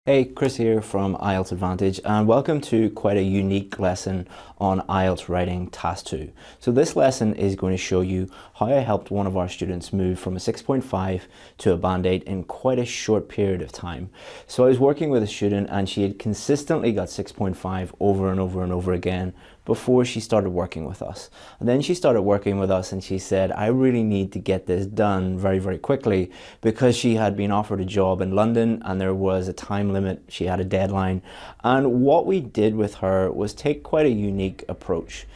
Hey, Chris here from IELTS Advantage, and welcome to quite a unique lesson on IELTS Writing Task 2. So this lesson is going to show you how I helped one of our students move from a 6.5 to a Band 8 in quite a short period of time. So I was working with a student and she had consistently got 6.5 over and over and over again before she started working with us. And then she started working with us and she said, I really need to get this done very, very quickly, because she had been offered a job in London and there was a time limit. She had a deadline. And what we did with her was take quite a unique approach,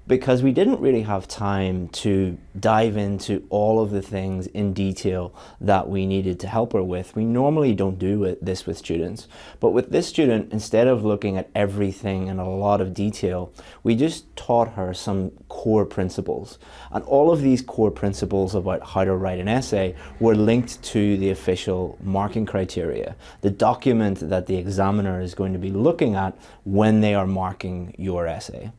because we didn't really have time to dive into all of the things in detail that we needed to help her with. We normally don't do this with students, but with this student, instead of looking at everything in a lot of detail, we just taught her some core principles. And all of these core principles about how to write an essay were linked to the official marking criteria, the document that the examiner is going to be looking at when they are marking your essay.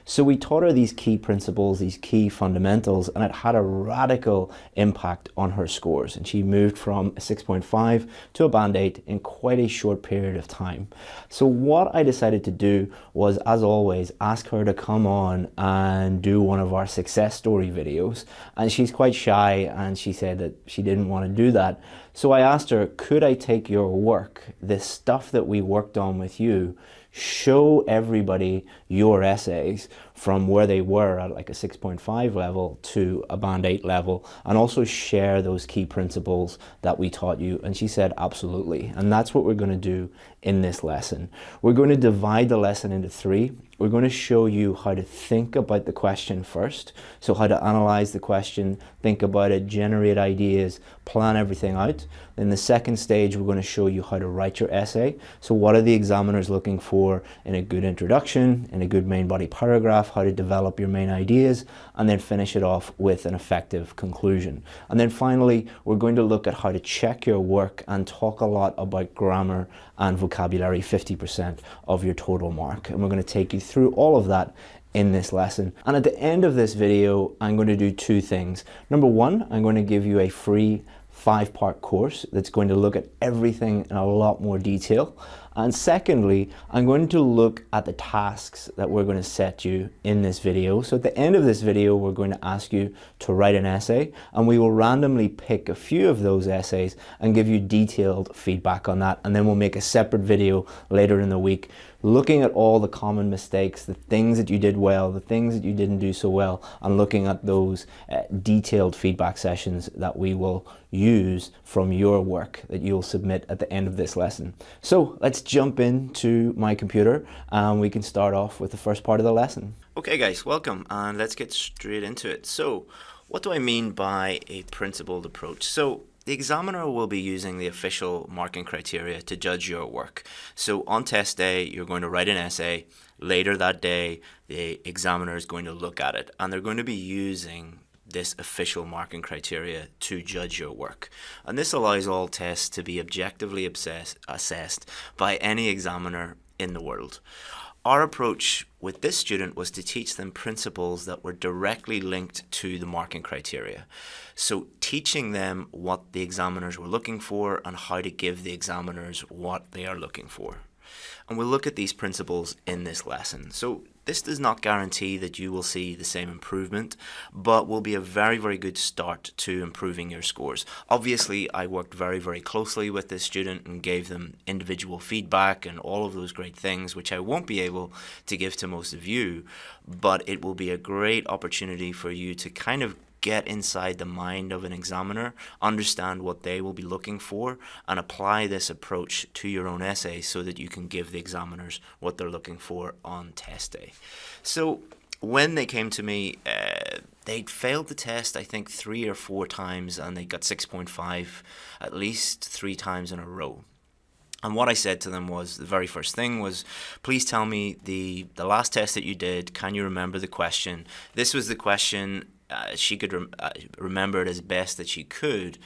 So we taught her these key principles, these key fundamentals, and it had a radical impact on her scores. And she moved from a 6.5 to a Band 8 in quite a short period of time. So what I decided to do was, as always, ask her to come on and do one of our success story videos. And she's quite shy and she said that she didn't want to do that. So I asked her, could I take your work, this stuff that we worked on with you, show everybody your essays from where they were at like a 6.5 level to a Band 8 level, and also share those key principles that we taught you? And she said, absolutely. And that's what we're going to do in this lesson. We're going to divide the lesson into three. We're going to show you how to think about the question first. So how to analyze the question, think about it, generate ideas, plan everything out. In the second stage, we're going to show you how to write your essay. So what are the examiners looking for in a good introduction, in a good main body paragraph, how to develop your main ideas, and then finish it off with an effective conclusion. And then finally, we're going to look at how to check your work and talk a lot about grammar and vocabulary, 50% of your total mark. And we're going to take you through all of that in this lesson. And at the end of this video, I'm going to do two things. Number one, I'm going to give you a free 5-part course that's going to look at everything in a lot more detail. And secondly, I'm going to look at the tasks that we're going to set you in this video. So at the end of this video, we're going to ask you to write an essay, and we will randomly pick a few of those essays and give you detailed feedback on that. And then we'll make a separate video later in the week looking at all the common mistakes, the things that you did well, the things that you didn't do so well, and looking at those detailed feedback sessions that we will use from your work that you'll submit at the end of this lesson. So let's jump into my computer and we can start off with the first part of the lesson. Okay guys, welcome, and let's get straight into it. So what do I mean by a principled approach? So the examiner will be using the official marking criteria to judge your work. So on test day, you're going to write an essay. Later that day, the examiner is going to look at it, and they're going to be using this official marking criteria to judge your work. And this allows all tests to be objectively assessed by any examiner in the world. Our approach with this student was to teach them principles that were directly linked to the marking criteria. So teaching them what the examiners were looking for and how to give the examiners what they are looking for. And we'll look at these principles in this lesson. So this does not guarantee that you will see the same improvement, but will be a very, very good start to improving your scores. Obviously, I worked very, very closely with this student and gave them individual feedback and all of those great things, which I won't be able to give to most of you, but it will be a great opportunity for you to kind of get inside the mind of an examiner, understand what they will be looking for, and apply this approach to your own essay so that you can give the examiners what they're looking for on test day. So when they came to me, they'd failed the test, I think 3 or 4 times, and they got 6.5 at least 3 times in a row. And what I said to them was, the very first thing was, please tell me the last test that you did, can you remember the question? This was the question. She could remember it as best that she could.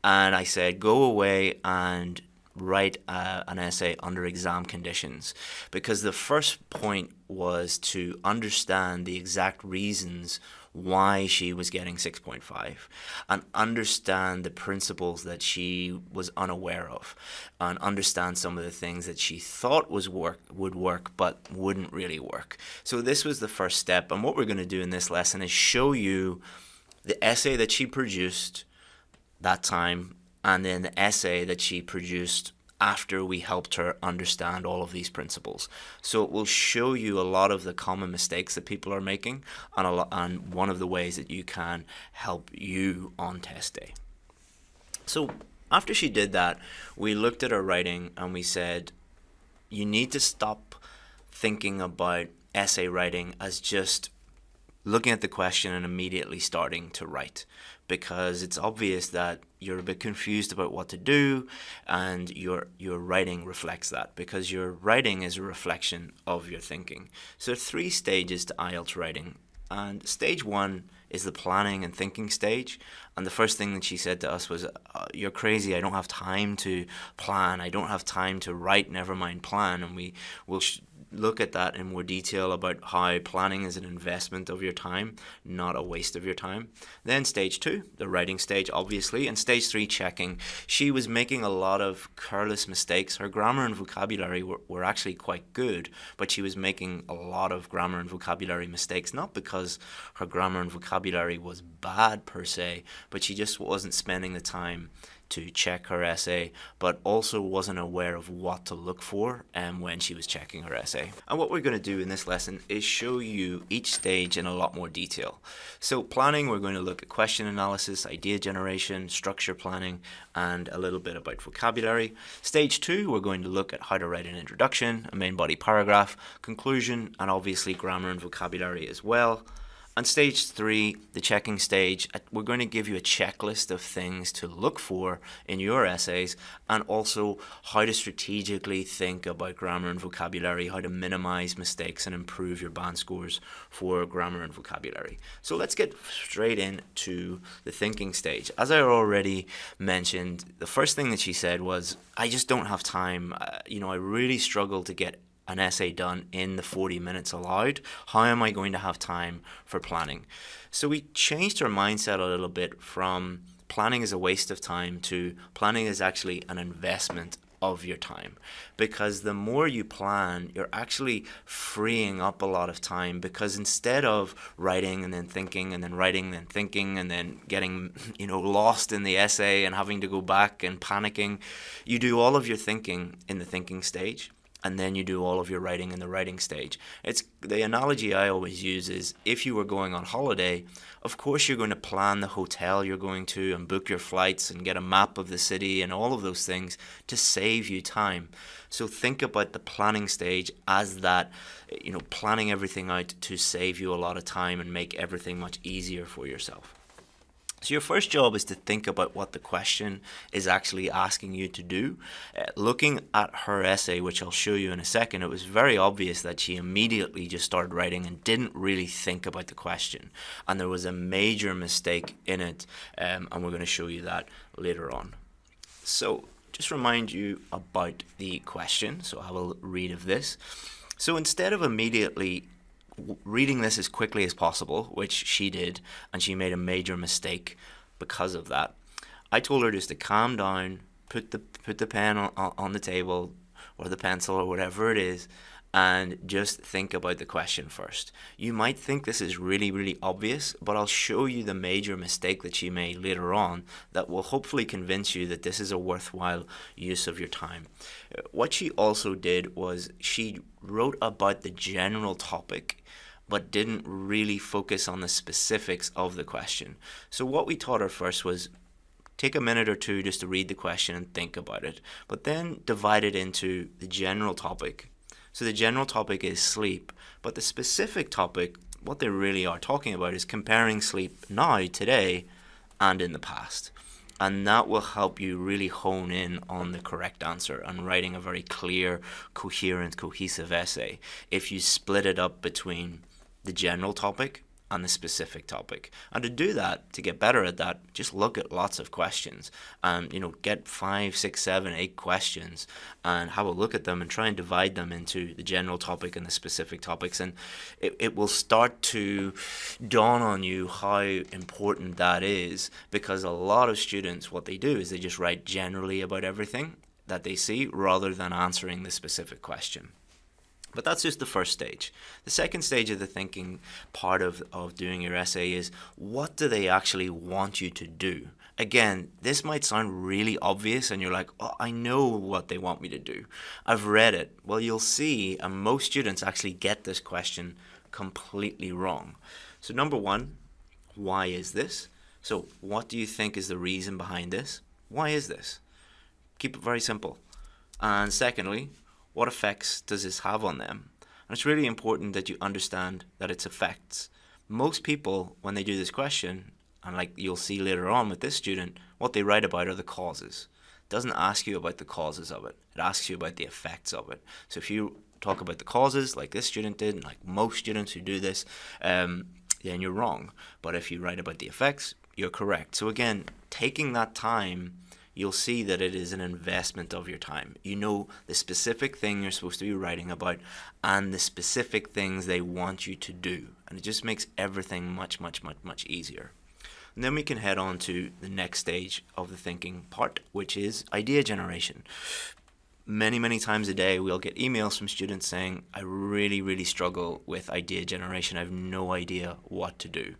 And I said, go away and write an essay under exam conditions, because the first point was to understand the exact reasons why she was getting 6.5 and understand the principles that she was unaware of, and understand some of the things that she thought would work but wouldn't really work. So this was the first step, and what we're going to do in this lesson is show you the essay that she produced that time and then the essay that she produced after we helped her understand all of these principles. So it will show you a lot of the common mistakes that people are making, and one of the ways that you can help you on test day. So after she did that, we looked at her writing and we said, you need to stop thinking about essay writing as just looking at the question and immediately starting to write, because it's obvious that you're a bit confused about what to do, and your writing reflects that, because your writing is a reflection of your thinking. So there are 3 stages to IELTS writing, and stage 1 is the planning and thinking stage. And the first thing that she said to us was, you're crazy, I don't have time to plan, I don't have time to write, never mind plan. And we will look at that in more detail about how planning is an investment of your time, not a waste of your time. Then stage 2, the writing stage, obviously, and stage 3, checking. She was making a lot of careless mistakes. Her grammar and vocabulary were actually quite good, but she was making a lot of grammar and vocabulary mistakes, not because her grammar and vocabulary was bad per se, but she just wasn't spending the time to check her essay, but also wasn't aware of what to look for when she was checking her essay. And what we're going to do in this lesson is show you each stage in a lot more detail. So planning, we're going to look at question analysis, idea generation, structure planning, and a little bit about vocabulary. Stage 2, we're going to look at how to write an introduction, a main body paragraph, conclusion, and obviously grammar and vocabulary as well. And stage 3, the checking stage, we're going to give you a checklist of things to look for in your essays, and also how to strategically think about grammar and vocabulary, how to minimize mistakes and improve your band scores for grammar and vocabulary. So let's get straight into the thinking stage. As I already mentioned, the first thing that she said was, I just don't have time. I really struggle to get an essay done in the 40 minutes allowed. How am I going to have time for planning? So we changed our mindset a little bit from planning is a waste of time to planning is actually an investment of your time, because the more you plan, you're actually freeing up a lot of time, because instead of writing and then thinking and then writing and then thinking and then getting lost in the essay and having to go back and panicking, you do all of your thinking in the thinking stage, and then you do all of your writing in the writing stage. It's the analogy I always use is, if you were going on holiday, of course you're going to plan the hotel you're going to and book your flights and get a map of the city and all of those things to save you time. So think about the planning stage as that, planning everything out to save you a lot of time and make everything much easier for yourself. So your first job is to think about what the question is actually asking you to do. Looking at her essay, which I'll show you in a second, it was very obvious that she immediately just started writing and didn't really think about the question. And there was a major mistake in it, and we're going to show you that later on. So just remind you about the question. So I will read of this. So instead of immediately reading this as quickly as possible, which she did, and she made a major mistake because of that, I told her just to calm down, put the pen on the table or the pencil or whatever it is, and just think about the question first. You might think this is really, really obvious, but I'll show you the major mistake that she made later on that will hopefully convince you that this is a worthwhile use of your time. What she also did was she wrote about the general topic, but didn't really focus on the specifics of the question. So what we taught her first was take a minute or two just to read the question and think about it, but then divide it into the general topic. So the general topic is sleep, but the specific topic, what they really are talking about, is comparing sleep now, today, and in the past. And that will help you really hone in on the correct answer and writing a very clear, coherent, cohesive essay if you split it up between the general topic on the specific topic. And to do that, to get better at that, just look at lots of questions and, get 5, 6, 7, 8 questions and have a look at them and try and divide them into the general topic and the specific topics. And it will start to dawn on you how important that is, because a lot of students, what they do is they just write generally about everything that they see rather than answering the specific question. But that's just the first stage. The second stage of the thinking part of doing your essay is, what do they actually want you to do? Again, this might sound really obvious and you're like, oh, I know what they want me to do. I've read it. Well, you'll see, and most students actually get this question completely wrong. So number one, why is this? So what do you think is the reason behind this? Why is this? Keep it very simple. And secondly, what effects does this have on them? And it's really important that you understand that it's effects. Most people, when they do this question, and like you'll see later on with this student, what they write about are the causes. It doesn't ask you about the causes of it. It asks you about the effects of it. So if you talk about the causes, like this student did, and like most students who do this, then you're wrong. But if you write about the effects, you're correct. So again, taking that time, you'll see that it is an investment of your time. You know the specific thing you're supposed to be writing about and the specific things they want you to do. And it just makes everything much, much, much, much easier. And then we can head on to the next stage of the thinking part, which is idea generation. Many, many times a day, we'll get emails from students saying, I really, really struggle with idea generation. I have no idea what to do.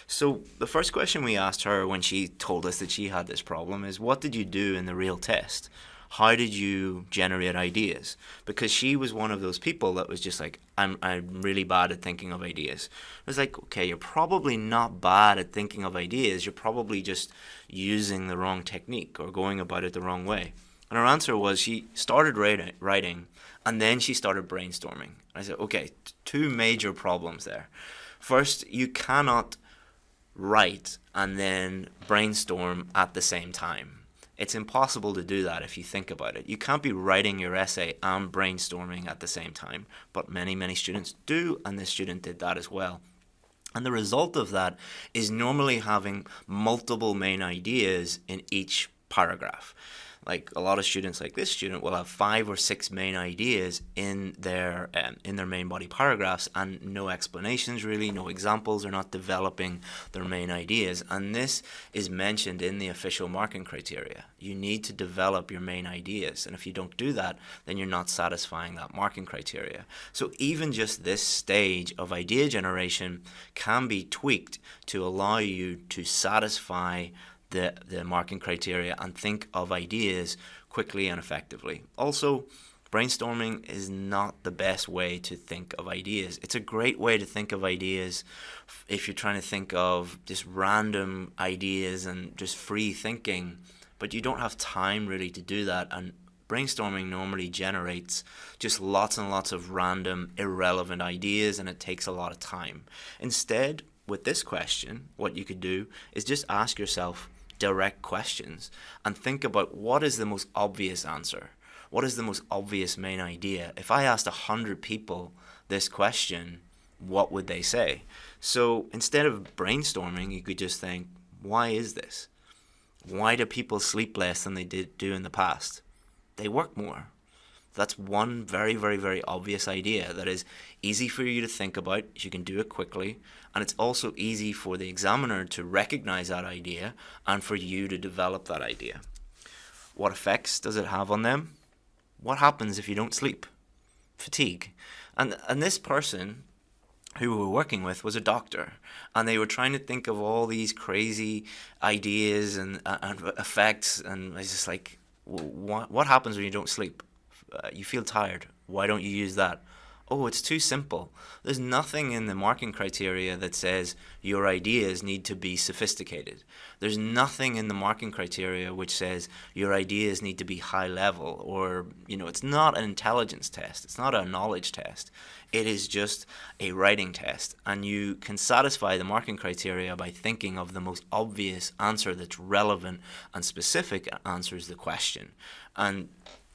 So the first question we asked her when she told us that she had this problem is, what did you do in the real test? How did you generate ideas? Because she was one of those people that was just like, I'm really bad at thinking of ideas. I was like, okay, you're probably not bad at thinking of ideas. You're probably just using the wrong technique or going about it the wrong way. And her answer was she started writing and then she started brainstorming. I said, okay, two major problems there. First, you cannot write and then brainstorm at the same time. It's impossible to do that if you think about it. You can't be writing your essay and brainstorming at the same time, but many, many students do, and this student did that as well. And the result of that is normally having multiple main ideas in each paragraph. Like a lot of students, like this student, will have 5 or 6 main ideas in their main body paragraphs and no explanations really, no examples. They're not developing their main ideas, and this is mentioned in the official marking criteria. You need to develop your main ideas, and if you don't do that, then you're not satisfying that marking criteria. So even just this stage of idea generation can be tweaked to allow you to satisfy the marking criteria and think of ideas quickly and effectively. Also, brainstorming is not the best way to think of ideas. It's a great way to think of ideas if you're trying to think of just random ideas and just free thinking, but you don't have time really to do that, and brainstorming normally generates just lots and lots of random, irrelevant ideas, and it takes a lot of time. Instead, with this question, what you could do is just ask yourself direct questions and think about what is the most obvious answer. What is the most obvious main idea? If I asked 100 people this question, what would they say? So instead of brainstorming, you could just think, why is this? Why do people sleep less than they do in the past? They work more. That's one very, very, very obvious idea that is easy for you to think about. You can do it quickly. And it's also easy for the examiner to recognize that idea and for you to develop that idea. What effects does it have on them? What happens if you don't sleep? Fatigue. And this person who we were working with was a doctor, and they were trying to think of all these crazy ideas and effects, and I was just like, what happens when you don't sleep? You feel tired. Why don't you use that? Oh, it's too simple. There's nothing in the marking criteria that says your ideas need to be sophisticated. There's nothing in the marking criteria which says your ideas need to be high level, or, it's not an intelligence test. It's not a knowledge test. It is just a writing test, and you can satisfy the marking criteria by thinking of the most obvious answer that's relevant and specific answers the question. And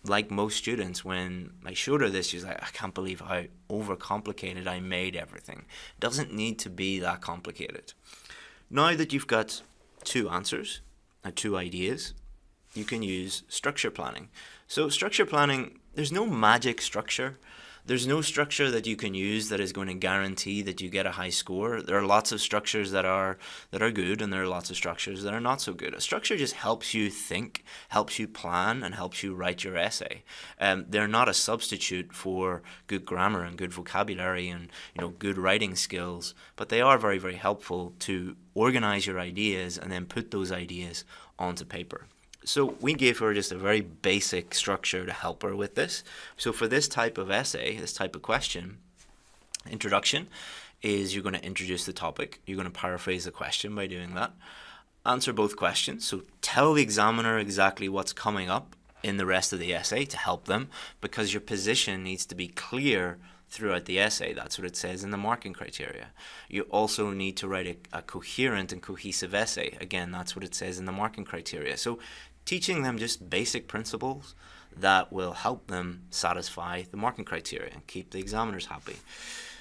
like most students, when I showed her this, she was like, I can't believe how overcomplicated I made everything. It doesn't need to be that complicated. Now that you've got two answers and two ideas, you can use structure planning. So structure planning, there's no magic structure. There's no structure that you can use that is going to guarantee that you get a high score. There are lots of structures that are good, and there are lots of structures that are not so good. A structure just helps you think, helps you plan, and helps you write your essay. They're not a substitute for good grammar and good vocabulary and good writing skills, but they are very, very helpful to organize your ideas and then put those ideas onto paper. So we gave her just a very basic structure to help her with this. So for this type of essay, this type of question, introduction is you're going to introduce the topic. You're going to paraphrase the question by doing that. Answer both questions. So tell the examiner exactly what's coming up in the rest of the essay to help them, because your position needs to be clear throughout the essay. That's what it says in the marking criteria. You also need to write a coherent and cohesive essay. Again, that's what it says in the marking criteria. So teaching them just basic principles that will help them satisfy the marking criteria and keep the examiners happy.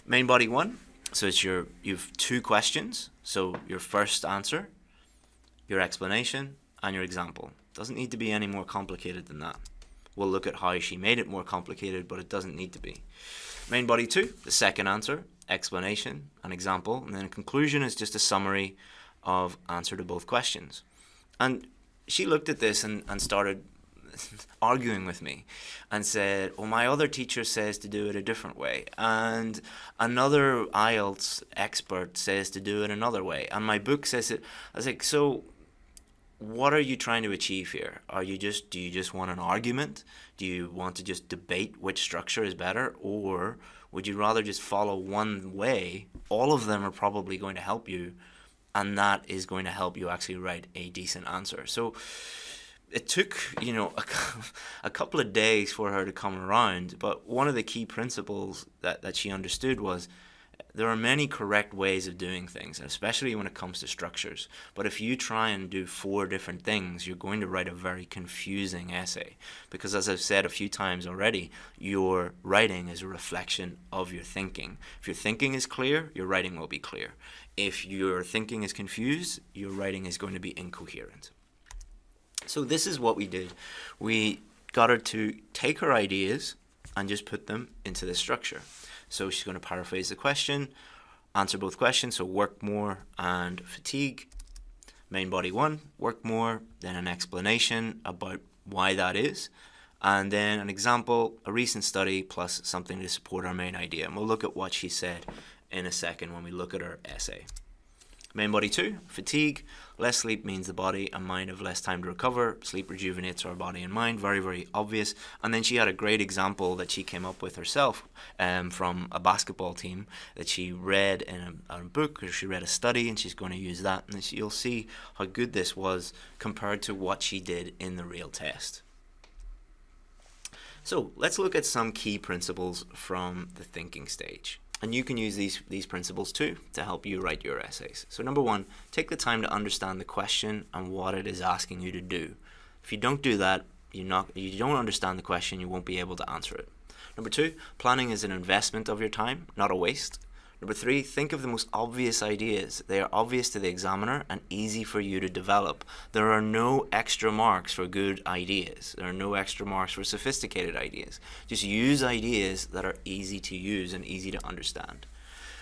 Main body 1, so it's you've two questions. So your first answer, your explanation, and your example. Doesn't need to be any more complicated than that. We'll look at how she made it more complicated, but it doesn't need to be. Main body 2, the second answer, explanation, and example, and then a conclusion is just a summary of answer to both questions. And she looked at this and started arguing with me and said, well, my other teacher says to do it a different way, and another IELTS expert says to do it another way, and my book says it. I was like, so what are you trying to achieve here? Do you just want an argument? Do you want to just debate which structure is better? Or would you rather just follow one way? All of them are probably going to help you, and that is going to help you actually write a decent answer. So it took, a couple of days for her to come around, but one of the key principles that she understood was there are many correct ways of doing things, especially when it comes to structures. But if you try and do 4 different things, you're going to write a very confusing essay. Because as I've said a few times already, your writing is a reflection of your thinking. If your thinking is clear, your writing will be clear. If your thinking is confused, your writing is going to be incoherent. So this is what we did. We got her to take her ideas and just put them into the structure. So she's going to paraphrase the question, answer both questions, so work more and fatigue. Main body 1, work more, then an explanation about why that is, and then an example, a recent study, plus something to support our main idea. And we'll look at what she said in a second when we look at her essay. Main body 2, fatigue. Less sleep means the body and mind have less time to recover. Sleep rejuvenates our body and mind. Very, very obvious. And then she had a great example that she came up with herself from a basketball team that she read in a book, or she read a study, and she's going to use that. And you'll see how good this was compared to what she did in the real test. So let's look at some key principles from the thinking stage. And you can use these principles too to help you write your essays. So number 1, take the time to understand the question and what it is asking you to do. If you don't do that, you don't understand the question, you won't be able to answer it. Number 2, planning is an investment of your time, not a waste. Number 3, think of the most obvious ideas. They are obvious to the examiner and easy for you to develop. There are no extra marks for good ideas. There are no extra marks for sophisticated ideas. Just use ideas that are easy to use and easy to understand.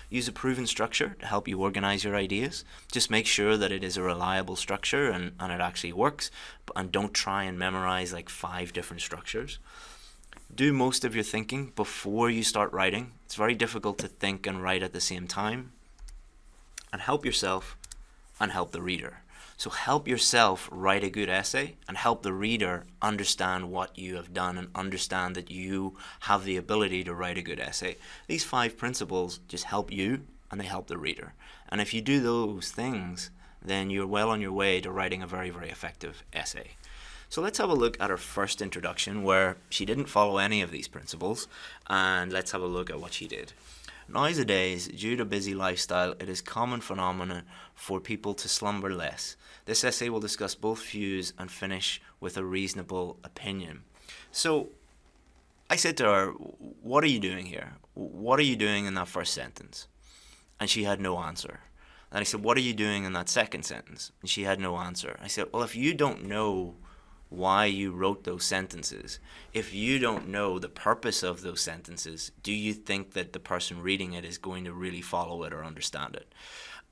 Use a proven structure to help you organize your ideas. Just make sure that it is a reliable structure and it actually works. And don't try and memorize like 5 different structures. Do most of your thinking before you start writing. It's very difficult to think and write at the same time. And help yourself and help the reader. So help yourself write a good essay and help the reader understand what you have done and understand that you have the ability to write a good essay. These 5 principles just help you and they help the reader. And if you do those things, then you're well on your way to writing a very, very effective essay. So let's have a look at her first introduction where she didn't follow any of these principles, and let's have a look at what she did. Nowadays, due to busy lifestyle, it is a common phenomenon for people to slumber less. This essay will discuss both views and finish with a reasonable opinion. So I said to her, what are you doing here? What are you doing in that first sentence? And she had no answer. And I said, what are you doing in that second sentence? And she had no answer. I said, well, if you don't know why you wrote those sentences, if you don't know the purpose of those sentences, do you think that the person reading it is going to really follow it or understand it?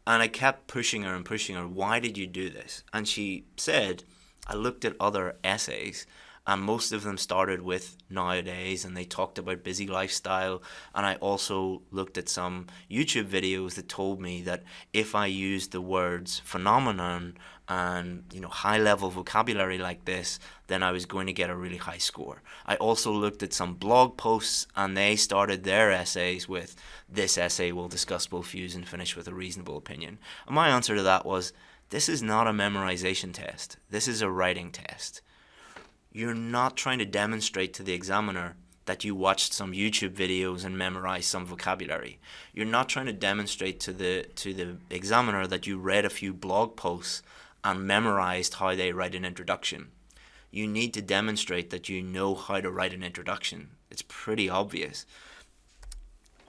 And I kept pushing her and pushing her, why did you do this? And she said, I looked at other essays and most of them started with nowadays and they talked about busy lifestyle. And I also looked at some YouTube videos that told me that if I used the words phenomenon and high level vocabulary like this, then I was going to get a really high score. I also looked at some blog posts and they started their essays with, this essay will discuss both views and finish with a reasonable opinion. And my answer to that was, this is not a memorization test. This is a writing test. You're not trying to demonstrate to the examiner that you watched some YouTube videos and memorized some vocabulary. You're not trying to demonstrate to the examiner that you read a few blog posts and memorized how they write an introduction. You need to demonstrate that you know how to write an introduction. It's pretty obvious.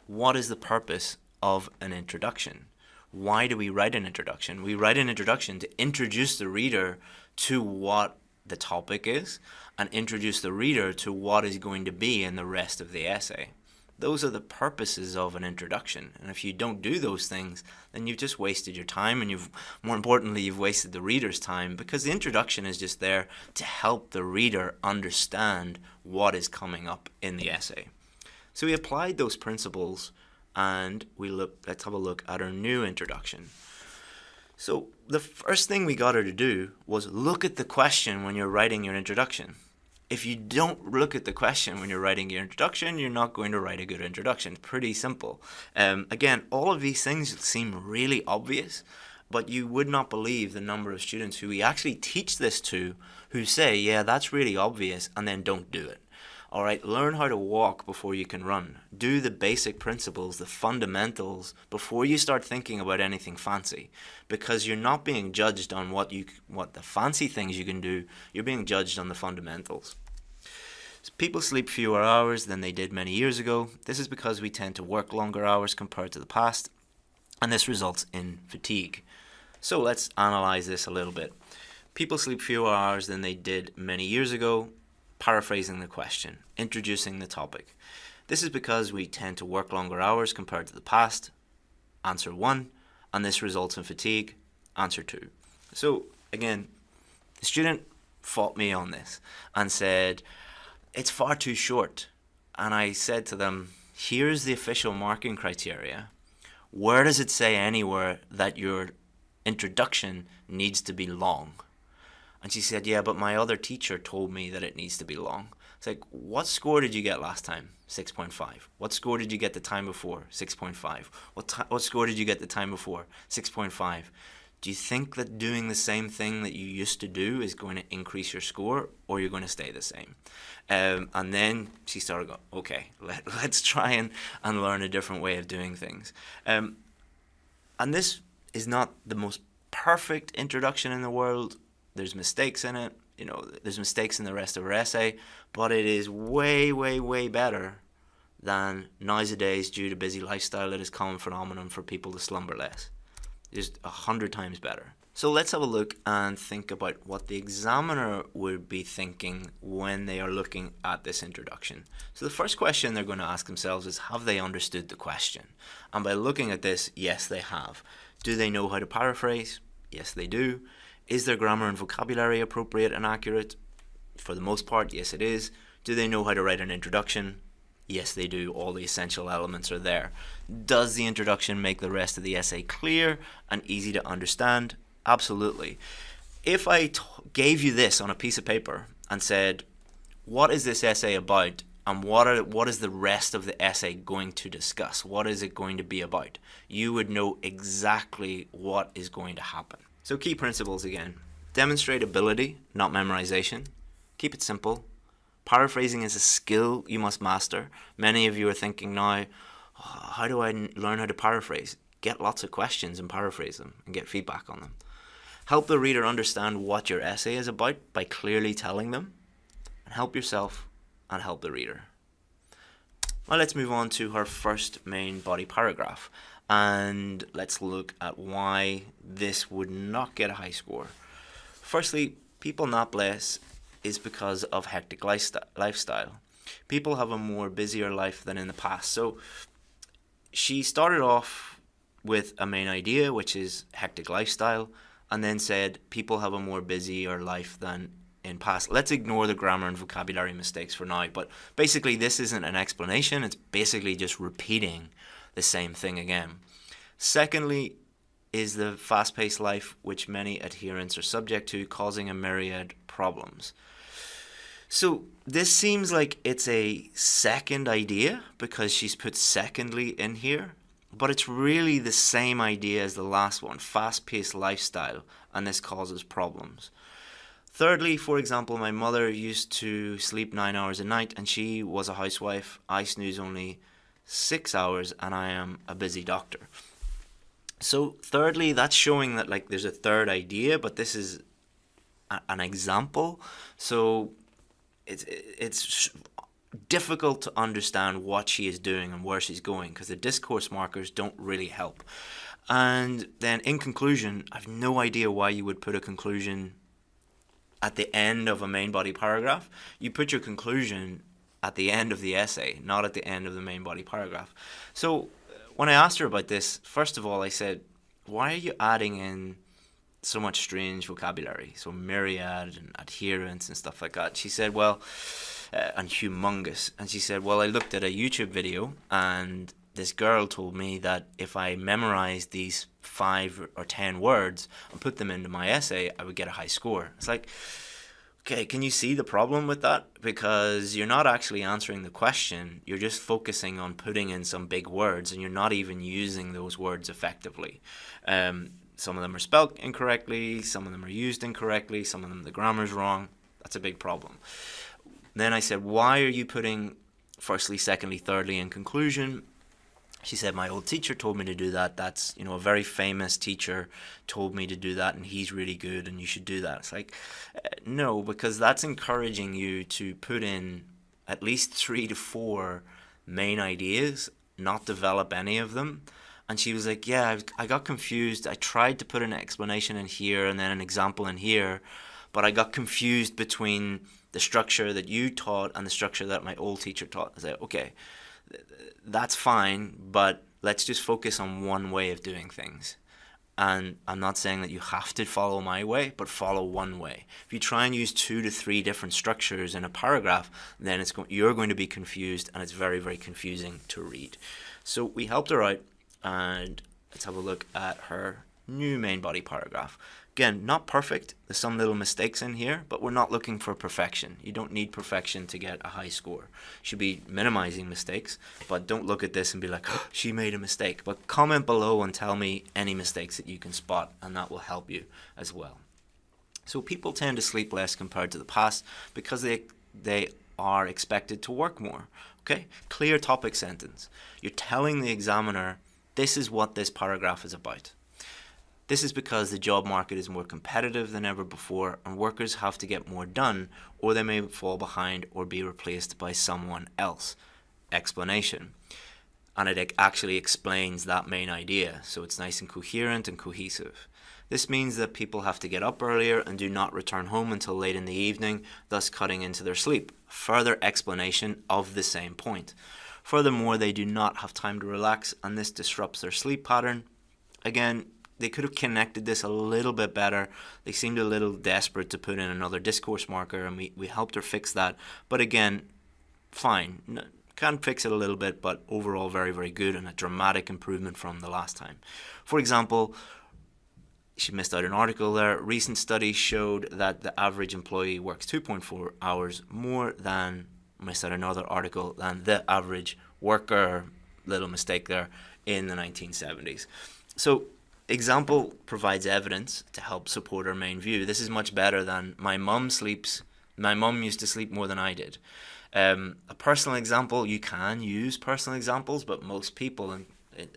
What is the purpose of an introduction? Why do we write an introduction? We write an introduction to introduce the reader to what the topic is and introduce the reader to what is going to be in the rest of the essay. Those are the purposes of an introduction. And if you don't do those things, then you've just wasted your time, and more importantly, you've wasted the reader's time, because the introduction is just there to help the reader understand what is coming up in the essay. So we applied those principles and let's have a look at our new introduction. So the first thing we got her to do was look at the question when you're writing your introduction. If you don't look at the question when you're writing your introduction, you're not going to write a good introduction. Pretty simple. Again, all of these things seem really obvious, but you would not believe the number of students who we actually teach this to who say, yeah, that's really obvious, and then don't do it. All right, learn how to walk before you can run. Do the basic principles, the fundamentals, before you start thinking about anything fancy, because you're not being judged on what the fancy things you can do. You're being judged on the fundamentals. So people sleep fewer hours than they did many years ago. This is because we tend to work longer hours compared to the past, and this results in fatigue. So let's analyze this a little bit. People sleep fewer hours than they did many years ago. Paraphrasing the question, introducing the topic. This is because we tend to work longer hours compared to the past. Answer 1. And this results in fatigue. Answer 2. So again, the student fought me on this and said, it's far too short. And I said to them, here's the official marking criteria. Where does it say anywhere that your introduction needs to be long? And she said, yeah, but my other teacher told me that it needs to be long. It's like, what score did you get last time? 6.5. What score did you get the time before? 6.5. What score did you get the time before? 6.5. Do you think that doing the same thing that you used to do is going to increase your score, or you're going to stay the same? And then she started going, okay, let's try and learn a different way of doing things. And this is not the most perfect introduction in the world. There's mistakes in it, there's mistakes in the rest of her essay, but it is way, way, way better than nowadays, due to busy lifestyle, it is a common phenomenon for people to slumber less. It's 100 times better. So let's have a look and think about what the examiner would be thinking when they are looking at this introduction. So the first question they're going to ask themselves is, have they understood the question? And by looking at this, yes, they have. Do they know how to paraphrase? Yes, they do. Is their grammar and vocabulary appropriate and accurate? For the most part, yes, it is. Do they know how to write an introduction? Yes, they do. All the essential elements are there. Does the introduction make the rest of the essay clear and easy to understand? Absolutely. If I gave you this on a piece of paper and said, what is this essay about, and what is the rest of the essay going to discuss? What is it going to be about? You would know exactly what is going to happen. So key principles again. Demonstrate ability, not memorization. Keep it simple. Paraphrasing is a skill you must master. Many of you are thinking now, how do I learn how to paraphrase? Get lots of questions and paraphrase them and get feedback on them. Help the reader understand what your essay is about by clearly telling them. and help yourself and help the reader. Now let's move on to her first main body paragraph, and let's look at why this would not get a high score. Firstly, people not blessed is because of hectic lifestyle. People have a more busier life than in the past. So she started off with a main idea, which is hectic lifestyle, and then said people have a more busier life than in past. Let's ignore the grammar and vocabulary mistakes for now, but basically this isn't an explanation, it's basically just repeating the same thing again. Secondly is the fast-paced life which many adherents are subject to, causing a myriad problems. So this seems like it's a second idea because she's put secondly in here, but it's really the same idea as the last one, fast-paced lifestyle, and this causes problems. Thirdly, for example, my mother used to sleep 9 hours a night and she was a housewife. I snooze only 6 hours and I am a busy doctor. So thirdly, that's showing that like there's a third idea, but this is an example. So it's difficult to understand what she is doing and where she's going because the discourse markers don't really help. And then in conclusion, I have no idea why you would put a conclusion at the end of a main body paragraph. You put your conclusion at the end of the essay, not at the end of the main body paragraph. So when I asked her about this, first of all, I said, why are you adding in so much strange vocabulary? So myriad and adherence and stuff like that. She said, well, and humongous. And she said, well, I looked at a YouTube video and this girl told me that if I memorized these 5 or 10 words and put them into my essay, I would get a high score. It's like, okay, can you see the problem with that? Because you're not actually answering the question. You're just focusing on putting in some big words and you're not even using those words effectively. Some of them are spelled incorrectly, some of them are used incorrectly, some of them the grammar's wrong. That's a big problem. Then I said, why are you putting firstly, secondly, thirdly in conclusion? She said, my old teacher told me to do that. That's, a very famous teacher told me to do that and he's really good and you should do that. It's like, no, because that's encouraging you to put in at least 3 to 4 main ideas, not develop any of them. And she was like, yeah, I got confused. I tried to put an explanation in here and then an example in here, but I got confused between the structure that you taught and the structure that my old teacher taught. I said, okay, that's fine, but let's just focus on one way of doing things. And I'm not saying that you have to follow my way, but follow one way. If you try and use 2 to 3 different structures in a paragraph, then you're going to be confused, and it's very, very confusing to read. So we helped her out, and let's have a look at her new main body paragraph. Again, not perfect. There's some little mistakes in here, but we're not looking for perfection. You don't need perfection to get a high score. You should be minimizing mistakes, but don't look at this and be like, oh, she made a mistake. But comment below and tell me any mistakes that you can spot, and that will help you as well. So people tend to sleep less compared to the past because they are expected to work more. Okay? Clear topic sentence. You're telling the examiner, this is what this paragraph is about. This is because the job market is more competitive than ever before and workers have to get more done or they may fall behind or be replaced by someone else. Explanation. And it actually explains that main idea, so it's nice and coherent and cohesive. This means that people have to get up earlier and do not return home until late in the evening, thus cutting into their sleep. Further explanation of the same point. Furthermore, they do not have time to relax and this disrupts their sleep pattern. Again, they could have connected this a little bit better. They seemed a little desperate to put in another discourse marker and we helped her fix that. But again, fine. Can fix it a little bit, but overall very, very good and a dramatic improvement from the last time. For example, she missed out an article there. Recent studies showed that the average employee works 2.4 hours more than, missed out another article, than the average worker. Little mistake there, in the 1970s. So example provides evidence to help support our main view. This is much better than my mum used to sleep more than I did. A personal example, you can use personal examples, but most people, and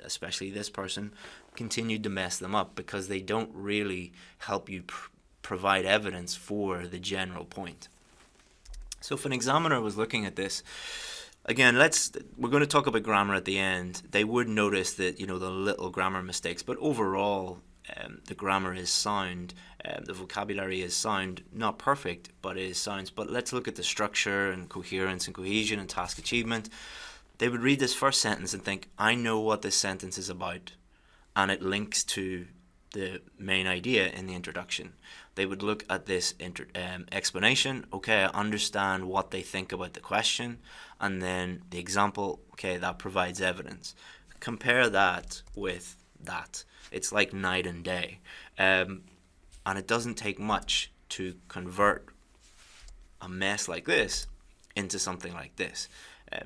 especially this person, continued to mess them up because they don't really help you provide evidence for the general point. So if an examiner was looking at this, again, we're going to talk about grammar at the end. They would notice that, the little grammar mistakes, but overall, the grammar is sound. The vocabulary is sound, not perfect, but it is sound. But let's look at the structure and coherence and cohesion and task achievement. They would read this first sentence and think, I know what this sentence is about, and it links to the main idea in the introduction. They would look at this explanation. Okay, I understand what they think about the question, and then the example. Okay, that provides evidence. Compare that with that. It's like night and day, and it doesn't take much to convert a mess like this into something like this.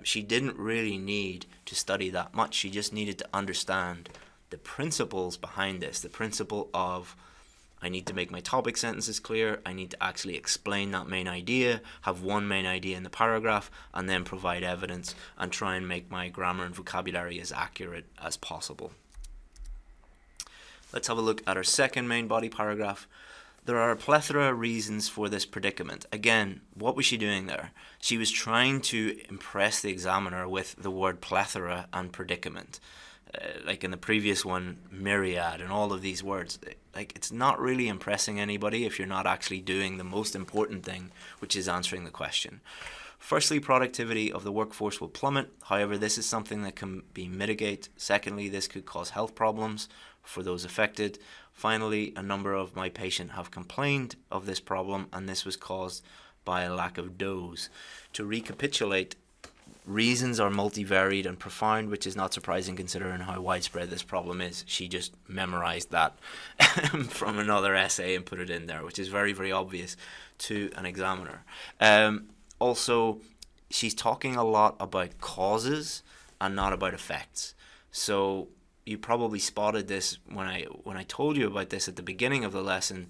She didn't really need to study that much. She just needed to understand the principles behind this, the principle of I need to make my topic sentences clear, I need to actually explain that main idea, have one main idea in the paragraph, and then provide evidence and try and make my grammar and vocabulary as accurate as possible. Let's have a look at our second main body paragraph. There are a plethora of reasons for this predicament. Again, what was she doing there? She was trying to impress the examiner with the word plethora and predicament. Like in the previous one, myriad and all of these words. Like, it's not really impressing anybody if you're not actually doing the most important thing, which is answering the question. Firstly, productivity of the workforce will plummet. However, this is something that can be mitigated. Secondly, this could cause health problems for those affected. Finally, a number of my patients have complained of this problem, and this was caused by a lack of dose. To recapitulate, reasons are multivariate and profound, which is not surprising considering how widespread this problem is. She just memorized that from another essay and put it in there, which is very, very obvious to an examiner. Also, she's talking a lot about causes and not about effects. So you probably spotted this when I told you about this at the beginning of the lesson.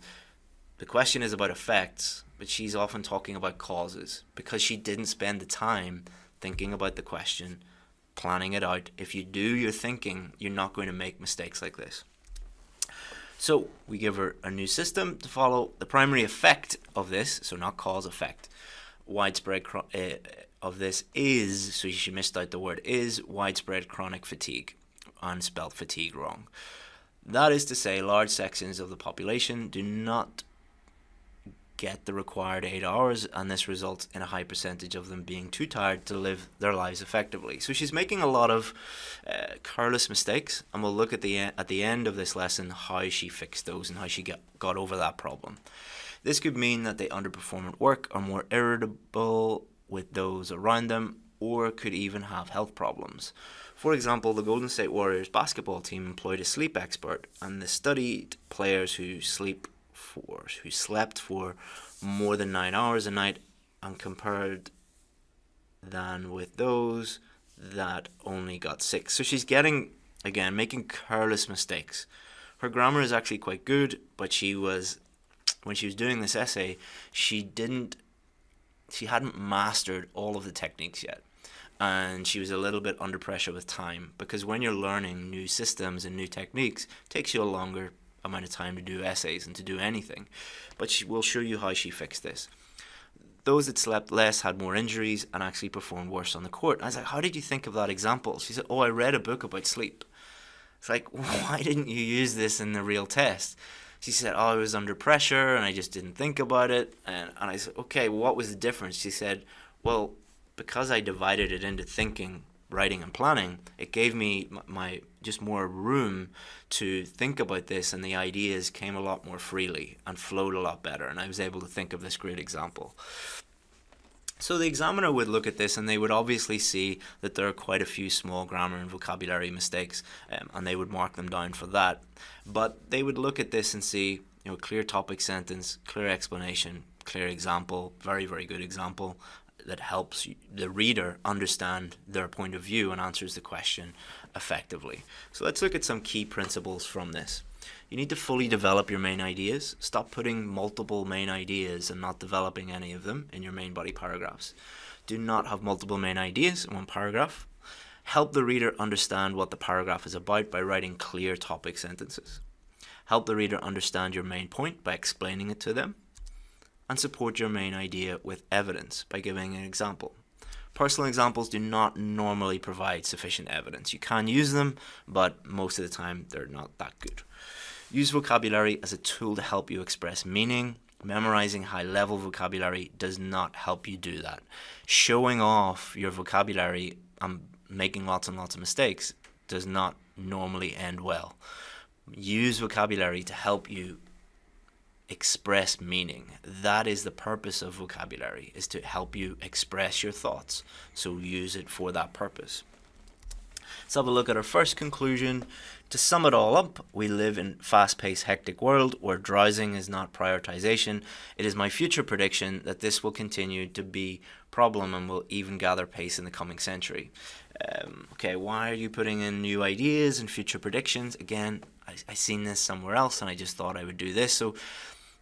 The question is about effects, but she's often talking about causes because she didn't spend the time thinking about the question, planning it out. If you do your thinking, you're not going to make mistakes like this. So we give her a new system to follow. The primary effect of this, so not cause, effect, widespread of this is, so she missed out the word is, widespread chronic fatigue, and spelled fatigue wrong. That is to say, large sections of the population do not get the required 8 hours, and this results in a high percentage of them being too tired to live their lives effectively. So she's making a lot of careless mistakes, and we'll look at the end of this lesson how she fixed those and how she got over that problem. This could mean that they underperform at work, are more irritable with those around them, or could even have health problems. For example, the Golden State Warriors basketball team employed a sleep expert, and they studied players who slept for more than 9 hours a night and compared than with those that only got 6. So she's making careless mistakes. Her grammar is actually quite good, but when she was doing this essay, she hadn't mastered all of the techniques yet. And she was a little bit under pressure with time, because when you're learning new systems and new techniques, it takes you a longer amount of time to do essays and to do anything. But she will show you how she fixed this. Those that slept less had more injuries and actually performed worse on the court. I was like, how did you think of that example? She said, I read a book about sleep. It's like, why didn't you use this in the real test? She said, I was under pressure and I just didn't think about it. And I said, okay, well, what was the difference? She said, well, because I divided it into thinking, writing, and planning, it gave me my just more room to think about this, and the ideas came a lot more freely and flowed a lot better, and I was able to think of this great example. So the examiner would look at this and they would obviously see that there are quite a few small grammar and vocabulary mistakes, and they would mark them down for that. But they would look at this and see, clear topic sentence, clear explanation, clear example, very, very good example that helps the reader understand their point of view and answers the question effectively. So let's look at some key principles from this. You need to fully develop your main ideas. Stop putting multiple main ideas and not developing any of them in your main body paragraphs. Do not have multiple main ideas in one paragraph. Help the reader understand what the paragraph is about by writing clear topic sentences. Help the reader understand your main point by explaining it to them. and support your main idea with evidence by giving an example. Personal examples do not normally provide sufficient evidence. You can use them, but most of the time they're not that good. Use vocabulary as a tool to help you express meaning. Memorizing high-level vocabulary does not help you do that. Showing off your vocabulary and making lots and lots of mistakes does not normally end well. Use vocabulary to help you express meaning. That is the purpose of vocabulary, is to help you express your thoughts. So use it for that purpose. Let's have a look at our first conclusion. To sum it all up, we live in a fast-paced, hectic world where drowsing is not prioritization. It is my future prediction that this will continue to be a problem and will even gather pace in the coming century. Okay, why are you putting in new ideas and future predictions? Again, I seen this somewhere else and I just thought I would do this. So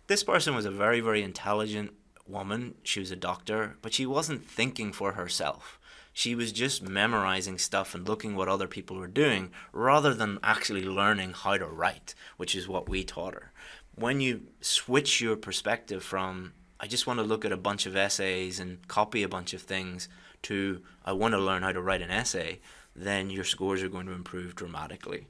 this person was a very, very intelligent woman. She was a doctor, but she wasn't thinking for herself. She was just memorizing stuff and looking what other people were doing rather than actually learning how to write, which is what we taught her. When you switch your perspective from, I just want to look at a bunch of essays and copy a bunch of things, to, I want to learn how to write an essay, then your scores are going to improve dramatically.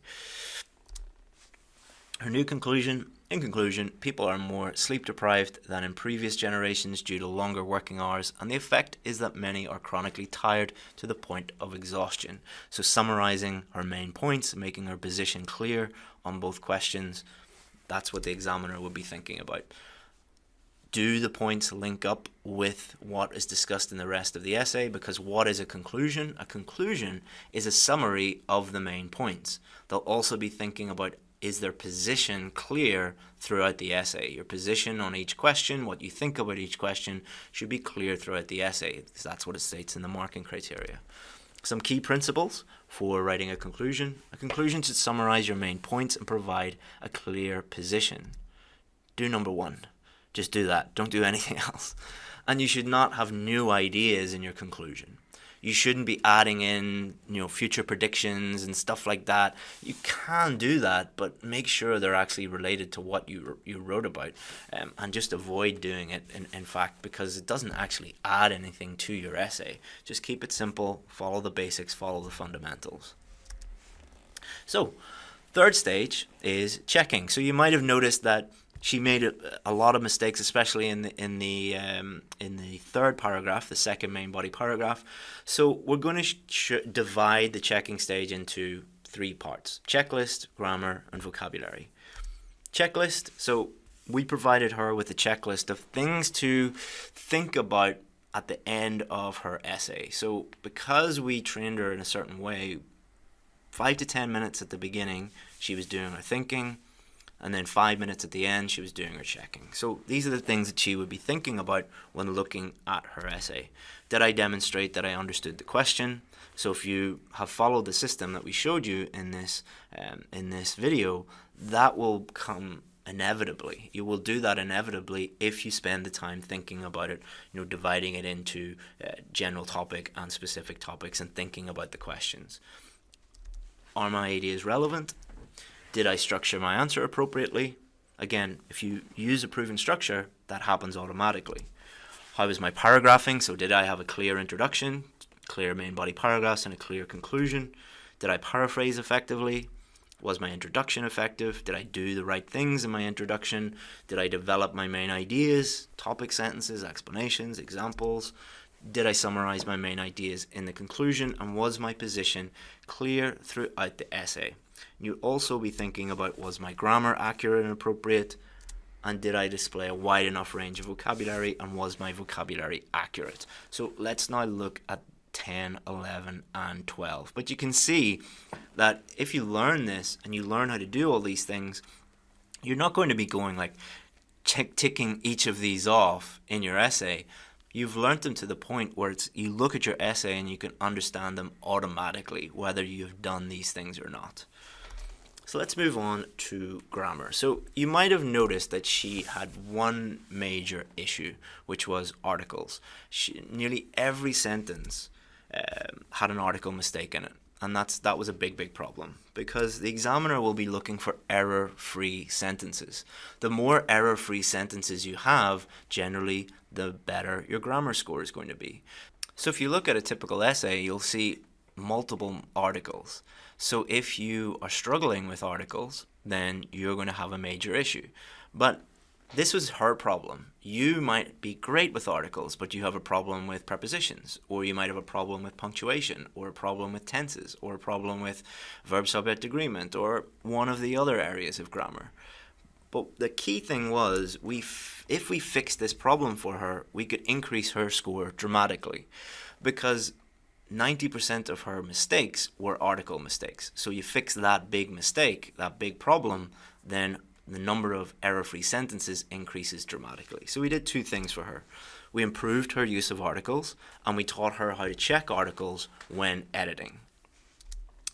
Her new conclusion: in conclusion, people are more sleep deprived than in previous generations due to longer working hours, and the effect is that many are chronically tired to the point of exhaustion. So summarizing her main points, making her position clear on both questions, that's what the examiner would be thinking about. Do the points link up with what is discussed in the rest of the essay? Because what is a conclusion? A conclusion is a summary of the main points. They'll also be thinking about, is their position clear throughout the essay? Your position on each question, what you think about each question, should be clear throughout the essay, because that's what it states in the marking criteria. Some key principles for writing a conclusion. A conclusion should summarize your main points and provide a clear position. Do number one. Just do that. Don't do anything else. And you should not have new ideas in your conclusion. You shouldn't be adding in, future predictions and stuff like that. You can do that, but make sure they're actually related to what you wrote about, and just avoid doing it, in fact, because it doesn't actually add anything to your essay. Just keep it simple, follow the basics, follow the fundamentals. So, third stage is checking. So you might have noticed that she made a lot of mistakes, especially in the third paragraph, the second main body paragraph. So we're going to divide the checking stage into three parts: checklist, grammar, and vocabulary. Checklist. So we provided her with a checklist of things to think about at the end of her essay. So because we trained her in a certain way, 5 to 10 minutes at the beginning, she was doing her thinking. And then 5 minutes at the end, she was doing her checking. So these are the things that she would be thinking about when looking at her essay. Did I demonstrate that I understood the question? So if you have followed the system that we showed you in this video, that will come inevitably. You will do that inevitably if you spend the time thinking about it, dividing it into general topic and specific topics and thinking about the questions. Are my ideas relevant? Did I structure my answer appropriately? Again, if you use a proven structure, that happens automatically. How was my paragraphing? So did I have a clear introduction, clear main body paragraphs, and a clear conclusion? Did I paraphrase effectively? Was my introduction effective? Did I do the right things in my introduction? Did I develop my main ideas, topic sentences, explanations, examples? Did I summarize my main ideas in the conclusion? And was my position clear throughout the essay? You'd also be thinking about, was my grammar accurate and appropriate? And did I display a wide enough range of vocabulary? And was my vocabulary accurate? So let's now look at 10, 11, and 12. But you can see that if you learn this and you learn how to do all these things, you're not going to be going like ticking each of these off in your essay. You've learned them to the point where you look at your essay and you can understand them automatically, whether you've done these things or not. So let's move on to grammar. So you might have noticed that she had one major issue, which was articles. Nearly every sentence had an article mistake in it. and that was a big problem, because the examiner will be looking for error-free sentences. The more error-free sentences you have, generally, the better your grammar score is going to be. So if you look at a typical essay, you'll see multiple articles. So if you are struggling with articles, then you're going to have a major issue. But this was her problem. You might be great with articles, but you have a problem with prepositions, or you might have a problem with punctuation, or a problem with tenses, or a problem with verb-subject agreement, or one of the other areas of grammar. But the key thing was, if we fixed this problem for her, we could increase her score dramatically, because 90% of her mistakes were article mistakes. So you fix that big mistake, that big problem, then the number of error-free sentences increases dramatically. So we did two things for her. We improved her use of articles, and we taught her how to check articles when editing.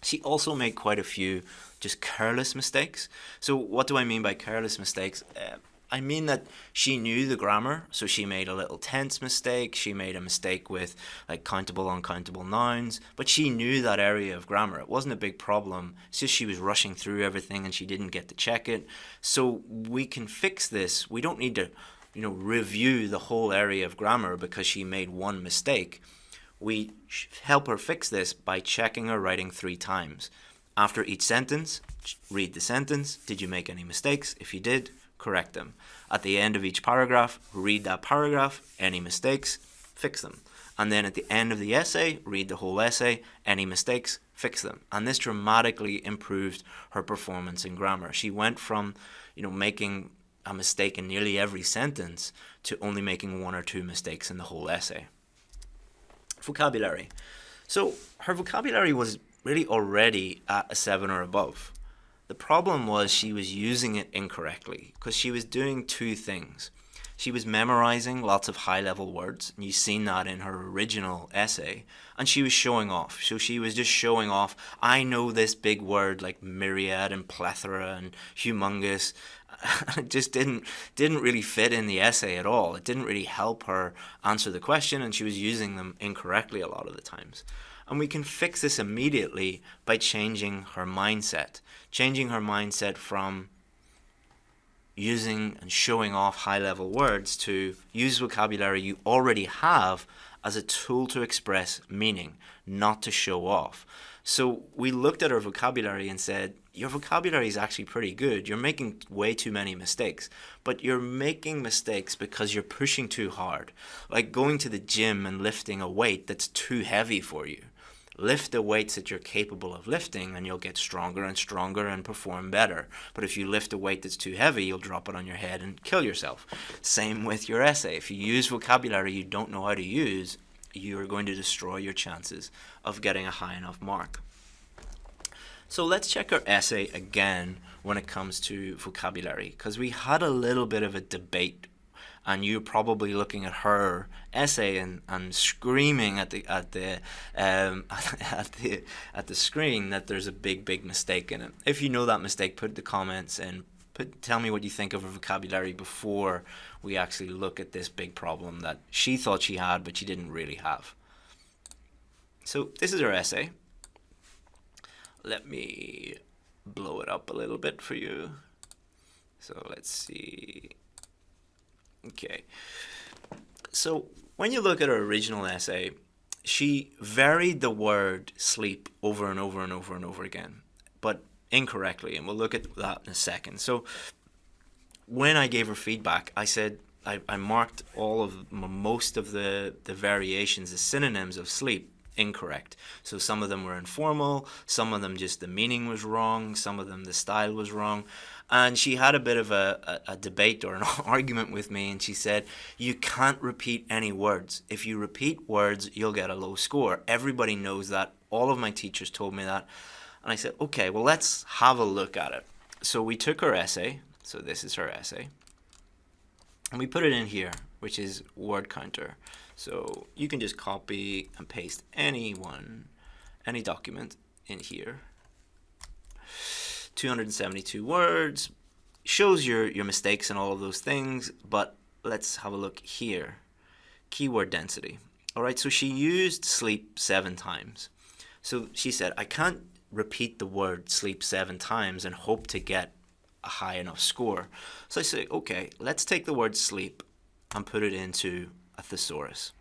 She also made quite a few just careless mistakes. So what do I mean by careless mistakes? I mean that she knew the grammar, so she made a little tense mistake, she made a mistake with like countable, uncountable nouns, but she knew that area of grammar. It wasn't a big problem, it's just she was rushing through everything and she didn't get to check it. So we can fix this. We don't need to, review the whole area of grammar because she made one mistake. We help her fix this by checking her writing 3 times. After each sentence, read the sentence. Did you make any mistakes? If you did, correct them. At the end of each paragraph, read that paragraph. Any mistakes, fix them. And then at the end of the essay, read the whole essay. Any mistakes, fix them. And this dramatically improved her performance in grammar. She went from, making a mistake in nearly every sentence to only making 1 or 2 mistakes in the whole essay. Vocabulary. So her vocabulary was really already at a 7 or above. The problem was she was using it incorrectly, because she was doing 2 things. She was memorizing lots of high-level words, and you've seen that in her original essay, and she was showing off. So she was just showing off, I know this big word like myriad and plethora and humongous. It just didn't really fit in the essay at all. It didn't really help her answer the question, and she was using them incorrectly a lot of the times. And we can fix this immediately by changing her mindset. Changing her mindset from using and showing off high-level words to use vocabulary you already have as a tool to express meaning, not to show off. So we looked at her vocabulary and said, your vocabulary is actually pretty good. You're making way too many mistakes, but you're making mistakes because you're pushing too hard. Like going to the gym and lifting a weight that's too heavy for you. Lift the weights that you're capable of lifting and you'll get stronger and stronger and perform better. But if you lift a weight that's too heavy, you'll drop it on your head and kill yourself. Same with your essay. If you use vocabulary you don't know how to use, you are going to destroy your chances of getting a high enough mark. So let's check our essay again when it comes to vocabulary, because we had a little bit of a debate, and you're probably looking at her essay and screaming at the screen that there's a big mistake in it. If you know that mistake, put the comments and tell me what you think of her vocabulary before we actually look at this big problem that she thought she had but she didn't really have. So this is her essay. Let me blow it up a little bit for you. So let's see. Okay, so when you look at her original essay, she varied the word sleep over and over and over and over again, but incorrectly, and we'll look at that in a second. So when I gave her feedback, I said I marked most of the variations as synonyms of sleep incorrect. So some of them were informal, some of them just the meaning was wrong, some of them the style was wrong. And she had a bit of a debate or an argument with me, and she said, you can't repeat any words. If you repeat words, you'll get a low score. Everybody knows that. All of my teachers told me that. And I said, okay, well, let's have a look at it. So we took her essay. So this is her essay. And we put it in here, which is word counter. So you can just copy and paste any document in here. 272 words, shows your mistakes and all of those things, but let's have a look here. Keyword density. All right, so she used sleep 7 times. So she said, I can't repeat the word sleep 7 times and hope to get a high enough score. So I say, okay, let's take the word sleep and put it into a thesaurus.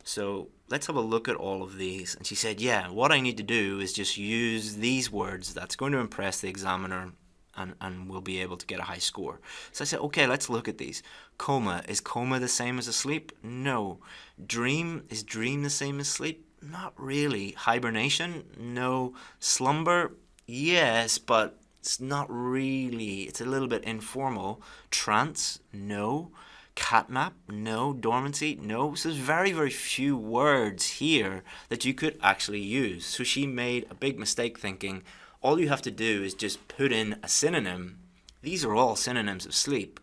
So let's have a look at all of these. And she said, yeah, what I need to do is just use these words that's going to impress the examiner, and we'll be able to get a high score. So I said, okay, let's look at these. Coma, is coma the same as asleep? No. Dream, is dream the same as sleep? Not really. Hibernation? No. Slumber? Yes, but it's not really. It's a little bit informal. Trance? No. Catnap? No. Dormancy? No. So there's very, very few words here that you could actually use. So she made a big mistake thinking all you have to do is just put in a synonym. These are all synonyms of sleep,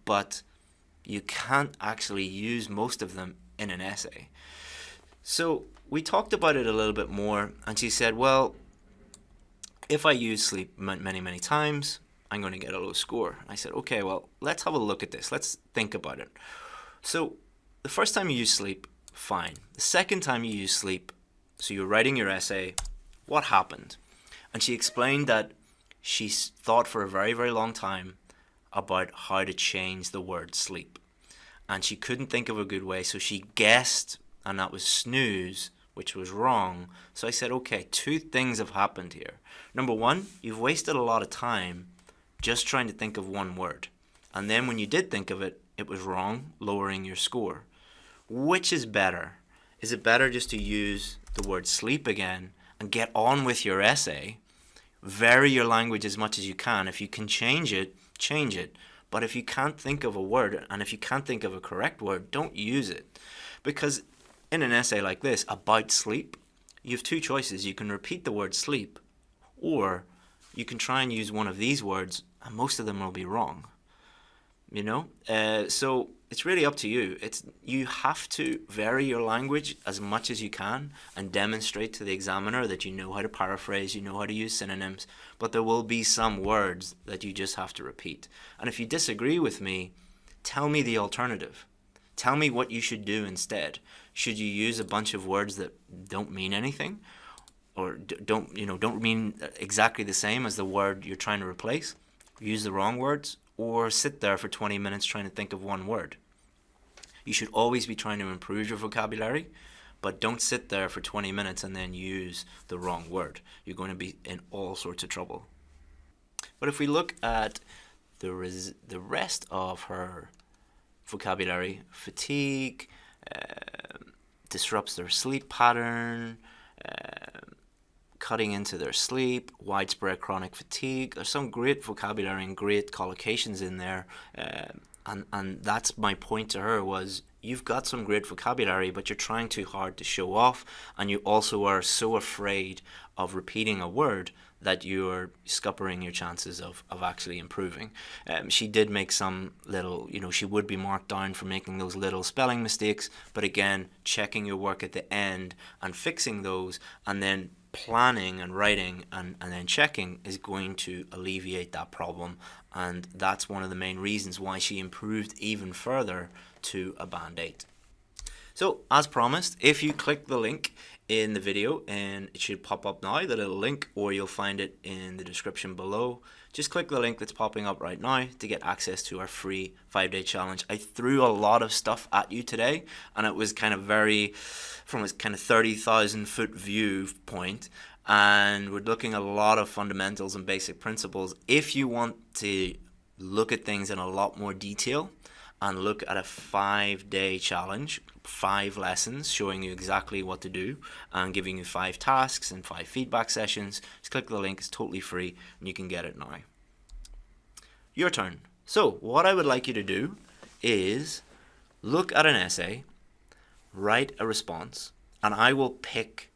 but you can't actually use most of them in an essay. So we talked about it a little bit more, and she said, well, if I use sleep many, many times, I'm going to get a low score. I said, okay, well, let's have a look at this. Let's think about it. So the first time you use sleep, fine. The second time you use sleep, so you're writing your essay, what happened? And she explained that she thought for a very, very long time about how to change the word sleep. And she couldn't think of a good way, so she guessed, and that was snooze, which was wrong. So I said, okay, 2 things have happened here. Number 1, you've wasted a lot of time just trying to think of one word. And then when you did think of it, it was wrong, lowering your score. Which is better? Is it better just to use the word sleep again and get on with your essay? Vary your language as much as you can. If you can change it, change it. But if you can't think of a word, and if you can't think of a correct word, don't use it. Because in an essay like this about sleep, you have 2 choices. You can repeat the word sleep, or you can try and use one of these words, and most of them will be wrong. So it's really up to you. You have to vary your language as much as you can and demonstrate to the examiner that you know how to paraphrase, you know how to use synonyms, but there will be some words that you just have to repeat. And if you disagree with me, tell me the alternative. Tell me what you should do instead. Should you use a bunch of words that don't mean anything, or don't mean exactly the same as the word you're trying to replace? Use the wrong words, or sit there for 20 minutes trying to think of one word. You should always be trying to improve your vocabulary, but don't sit there for 20 minutes and then use the wrong word. You're going to be in all sorts of trouble. But if we look at the rest of her vocabulary, fatigue, disrupts their sleep pattern, cutting into their sleep, widespread chronic fatigue. There's some great vocabulary and great collocations in there, and that's my point to her, was you've got some great vocabulary, but you're trying too hard to show off, and you also are so afraid of repeating a word that you're scuppering your chances of actually improving. She did make some little, she would be marked down for making those little spelling mistakes, but again, checking your work at the end and fixing those, and then planning and writing and then checking is going to alleviate that problem, and that's one of the main reasons why she improved even further to a band 8. So as promised, if you click the link in the video, and it should pop up now, the little link, or you'll find it in the description below, just click the link that's popping up right now to get access to our free 5-day challenge. I threw a lot of stuff at you today, and it was kind of from a kind of 30,000 foot viewpoint, and we're looking at a lot of fundamentals and basic principles. If you want to look at things in a lot more detail and look at a 5-day challenge, 5 lessons showing you exactly what to do and giving you 5 tasks and 5 feedback sessions, just click the link. It's totally free and you can get it now. Your turn. So what I would like you to do is look at an essay, write a response, and I will pick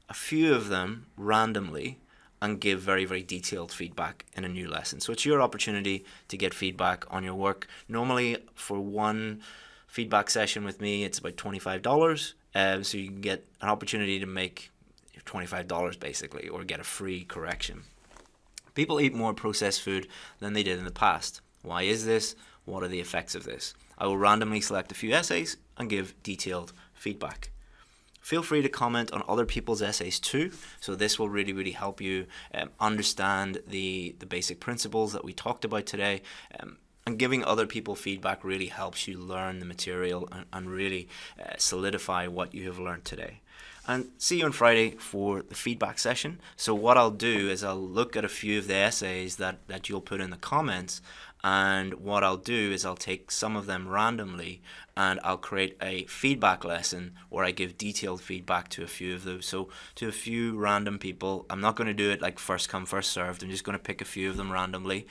a few of them randomly and give very, very detailed feedback in a new lesson. So it's your opportunity to get feedback on your work. Normally for one feedback session with me, it's about $25. So you can get an opportunity to make $25 basically, or get a free correction. People eat more processed food than they did in the past. Why is this? What are the effects of this? I will randomly select a few essays and give detailed feedback. Feel free to comment on other people's essays too. So this will really help you understand the basic principles that we talked about today. And giving other people feedback really helps you learn the material and really solidify what you have learned today. And see you on Friday for the feedback session. So what I'll do is I'll look at a few of the essays that you'll put in the comments, and what I'll do is I'll take some of them randomly and I'll create a feedback lesson where I give detailed feedback to a few of those. So to a few random people, I'm not going to do it like first come first served. I'm just going to pick a few of them randomly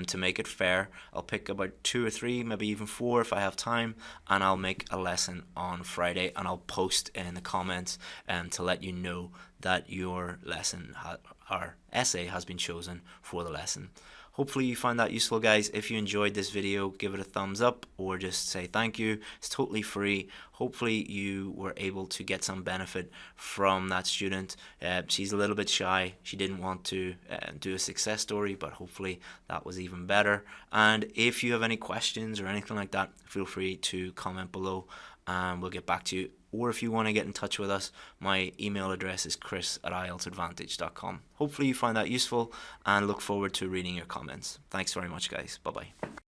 to make it fair. I'll pick about 2 or 3, maybe even 4 if I have time, and I'll make a lesson on Friday and I'll post in the comments to let you know that your lesson or essay has been chosen for the lesson. Hopefully you found that useful, guys. If you enjoyed this video, give it a thumbs up or just say thank you. It's totally free. Hopefully you were able to get some benefit from that student. She's a little bit shy. She didn't want to do a success story, but hopefully that was even better. And if you have any questions or anything like that, feel free to comment below and we'll get back to you. Or if you want to get in touch with us, my email address is chris@ieltsadvantage.com. Hopefully you find that useful and look forward to reading your comments. Thanks very much, guys. Bye-bye.